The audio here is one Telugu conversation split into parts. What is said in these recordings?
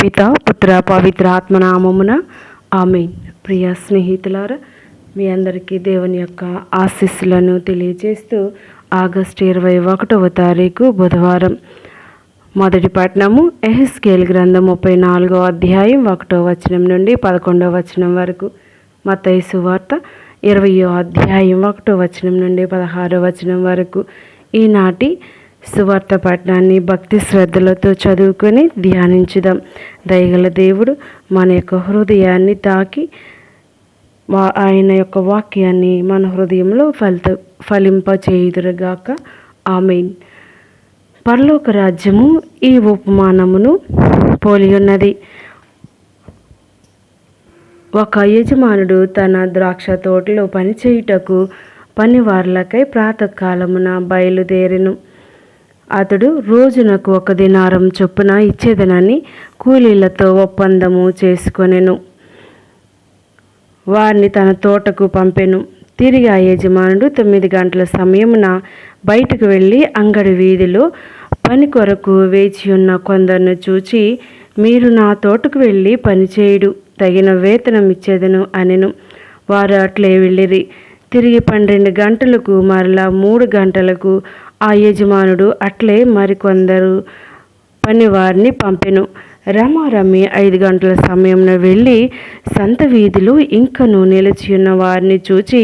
పిత పుత్ర పవిత్ర ఆత్మనామమున ఆమేన్. ప్రియ స్నేహితులారా, మీ అందరికీ దేవుని యొక్క ఆశీస్సులను తెలియజేస్తూ ఆగస్టు 21వ తారీఖు బుధవారం మొదటి పట్టణము యెహెజ్కేలు గ్రంథం 34వ అధ్యాయం 1వ వచనం నుండి 11వ వచనం వరకు, మత్తయి సువార్త 20వ అధ్యాయం 1వ వచనం నుండి 16వ వచనం వరకు ఈనాటి సువార్త పఠనాన్ని భక్తి శ్రద్ధలతో చదువుకొని ధ్యానించుదాం. దయగల దేవుడు మన యొక్క హృదయాన్ని తాకి ఆయన యొక్క వాక్యాన్ని మన హృదయంలో ఫలింపచేయుదురుగాక. ఆమేన్. పరలోక రాజ్యము ఈ ఉపమానమును పోలి ఉన్నది. ఒక యజమానుడు తన ద్రాక్ష తోటలో పనిచేయుటకు పనివార్లకై ప్రాతకాలమున బయలుదేరెను. అతడు రోజునకు 1 దినారం చొప్పున ఇచ్చేదనని కూలీలతో ఒప్పందము చేసుకొనెను. వారిని తన తోటకు పంపెను. తిరిగి ఆ యజమానుడు 9 గంటల సమయమున బయటకు వెళ్ళి అంగడి వీధిలో పని కొరకు వేచియున్న కొందరిని చూచి, మీరు నా తోటకు వెళ్ళి పనిచేయుడు, తగిన వేతనం ఇచ్చేదను అనెను. వారు అట్లే వెళ్ళిరి. తిరిగి 12 గంటలకు మరలా 3 గంటలకు ఆ యజమానుడు అట్లే మరికొందరు పనివారిని పంపెను. రమారమి 5 గంటల సమయంలో వెళ్ళి సంత వీధిలో ఇంకను నిలిచియున్న వారిని చూచి,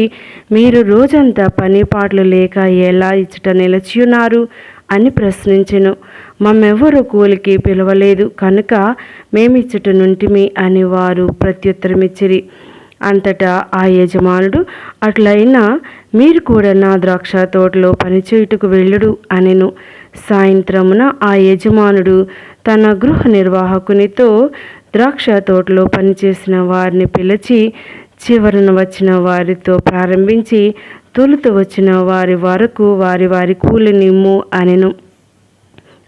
మీరు రోజంతా పనిపాట్లు లేక ఎలా ఇచ్చట నిలిచియున్నారు అని ప్రశ్నించెను. మమ్మెవ్వరూ కూలికి పిలవలేదు కనుక మేమిచ్చట నుంటిమి అని వారు ప్రత్యుత్తరమిచ్చిరి. అంతటా ఆ యజమానుడు, అట్లయినా మీరు కూడా నా ద్రాక్ష తోటలో పనిచేయుటకు వెళ్ళుడు అనెను. సాయంత్రమున ఆ యజమానుడు తన గృహ నిర్వాహకునితో ద్రాక్ష తోటలో పనిచేసిన వారిని పిలిచి, చివరన వచ్చిన వారితో ప్రారంభించి తొలుత వచ్చిన వారి వరకు వారి వారి కూలినిమ్ము అనెను.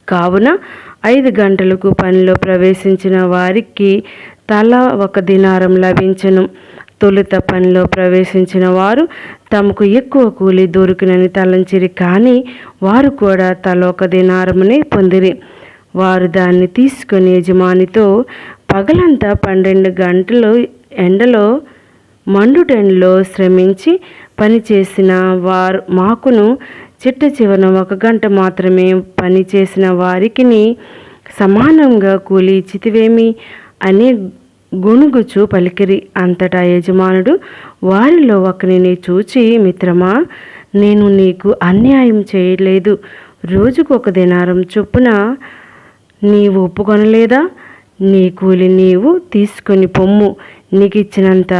కావున 5 గంటలకు పనిలో ప్రవేశించిన వారికి తలా 1 దినారం లభించెను. తొలుత పనిలో ప్రవేశించిన వారు తమకు ఎక్కువ కూలి దొరికినని తలంచిరి, కానీ వారు కూడా తల 1 దినారమునే పొందిరి. వారు దాన్ని తీసుకుని యజమానితో, పగలంతా 12 గంటలు ఎండలో మండుటెండలో శ్రమించి పనిచేసిన వారు మాకును చిట్ట చివరన 1 గంట మాత్రమే పని చేసిన వారికి సమానంగా కూలి ఇచ్చితివేమి అని గొణుగుచు పలికిరి. అంతటా యజమానుడు వారిలో ఒకరిని చూచి, మిత్రమా, నేను నీకు అన్యాయం చేయలేదు. రోజుకు 1 దినారం చొప్పున నీవు ఒప్పుకొనలేదా? నీ కూలి నీవు తీసుకొని పొమ్ము. నీకు ఇచ్చినంత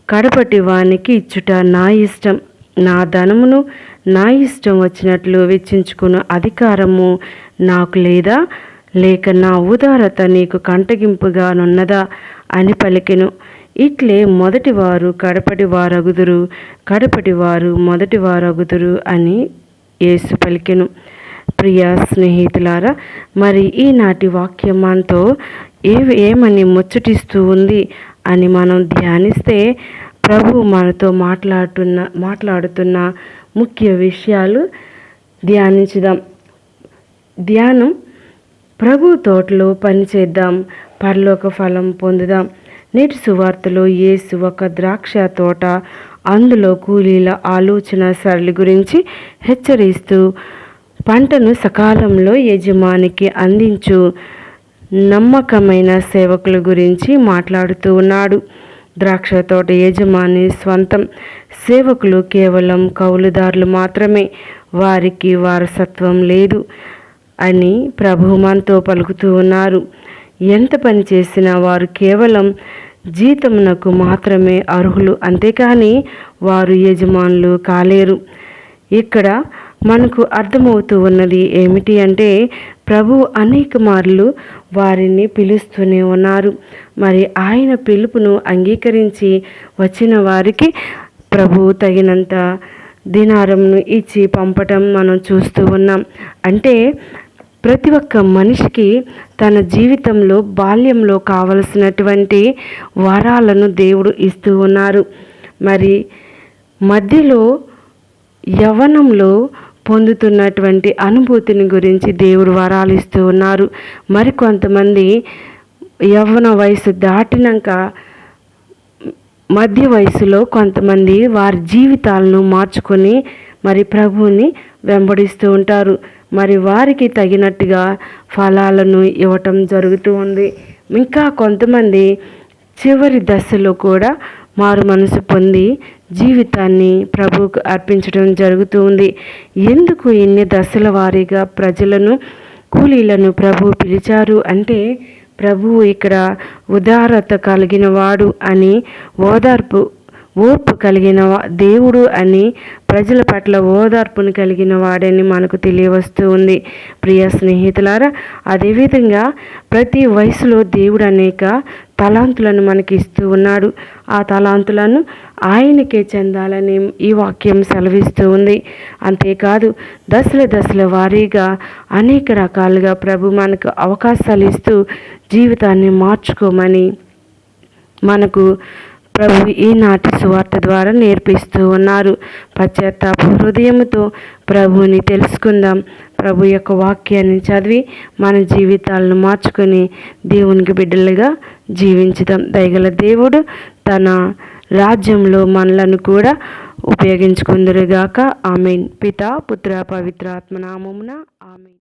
కడపటి వానికి ఇచ్చుట నా ఇష్టం. నా ధనమును నా ఇష్టం వచ్చినట్లు వెచ్చించుకున్న అధికారము నాకు లేదా? లేక నా ఉదారత నీకు కంటగింపుగానున్నదా అని పలికెను. ఇట్లే మొదటివారు కడపటి వారగుదురు, కడపటి వారు మొదటి వారగుదురు అని యేసు పలికెను. ప్రియ స్నేహితులారా, మరి ఈనాటి వాక్యం మనతో ఏమని ఉంది అని మనం ధ్యానిస్తే, ప్రభు మనతో మాట్లాడుతున్న ముఖ్య విషయాలు ధ్యానించుదాం. ధ్యానం: ప్రభు తోటలో పనిచేద్దాం, పరలోక ఫలం పొందుదాం. నేటి సువార్తలో యేసు ఒక ద్రాక్ష తోట, అందులో కూలీల ఆలోచన సరళి గురించి హెచ్చరిస్తూ పంటను సకాలంలో యజమానికి అందించు నమ్మకమైన సేవకుల గురించి మాట్లాడుతూ ఉన్నాడు. ద్రాక్ష తోట యజమాని స్వంతం, సేవకులు కేవలం కౌలుదారులు మాత్రమే, వారికి వారసత్వం లేదు అని ప్రభు మనతో పలుకుతూ ఉన్నారు. ఎంత పని చేసినా వారు కేవలం జీతమునకు మాత్రమే అర్హులు, అంతేకాని వారు యజమానులు కాలేరు. ఇక్కడ మనకు అర్థమవుతూ ఉన్నది ఏమిటి అంటే, ప్రభు అనేక మార్లు వారిని పిలుస్తూనే ఉన్నారు. మరి ఆయన పిలుపును అంగీకరించి వచ్చిన వారికి ప్రభు తగినంత దినారంను ఇచ్చి పంపటం మనం చూస్తూ ఉన్నాం. అంటే ప్రతి ఒక్క మనిషికి తన జీవితంలో బాల్యంలో కావలసినటువంటి వరాలను దేవుడు ఇస్తూ ఉన్నారు. మరి మధ్యలో యవ్వనంలో పొందుతున్నటువంటి అనుభూతిని గురించి దేవుడు వరాలు ఇస్తూ ఉన్నారు. మరికొంతమంది యవ్వన వయసు దాటినాక మధ్య వయసులో కొంతమంది వారి జీవితాలను మార్చుకొని మరి ప్రభువుని వెంబడిస్తూ ఉంటారు. మరి వారికి తగినట్టుగా ఫలాలను ఇవ్వటం జరుగుతూ ఉంది. ఇంకా కొంతమంది చివరి దశలో కూడా మారు మనసు పొంది జీవితాన్ని ప్రభువుకు అర్పించడం జరుగుతూ ఉంది. ఎందుకు ఇన్ని దశల వారీగా ప్రజలను, కూలీలను ప్రభువు పిలిచారు అంటే, ప్రభువు ఇక్కడ ఉదారత కలిగిన వాడు అని, ఓర్పు కలిగిన దేవుడు అని, ప్రజల పట్ల ఓదార్పును కలిగిన వాడని మనకు తెలియవస్తూ ఉంది. ప్రియ స్నేహితులారా, అదేవిధంగా ప్రతి వయసులో దేవుడు అనేక తలాంతులను మనకి ఇస్తూ ఉన్నాడు. ఆ తలాంతులను ఆయనకే చెందాలని ఈ వాక్యం సెలవిస్తూ ఉంది. అంతేకాదు, దశల వారీగా అనేక రకాలుగా ప్రభు మనకు అవకాశాలు ఇస్తూ జీవితాన్ని మార్చుకోమని మనకు ప్రభు ఈనాటి సువార్త ద్వారా నేర్పిస్తూ ఉన్నారు. పశ్చాత్తాప హృదయంతో ప్రభువుని తెలుసుకుందాం. ప్రభు యొక్క వాక్యాన్ని చదివి మన జీవితాలను మార్చుకొని దేవునికి బిడ్డలుగా జీవించుదాం. దయగల దేవుడు తన రాజ్యంలో మనలను కూడా ఉపయోగించుకుందురుగాక. ఆమేన్. పితా, పుత్ర, పవిత్ర ఆత్మ నామమున ఆమేన్.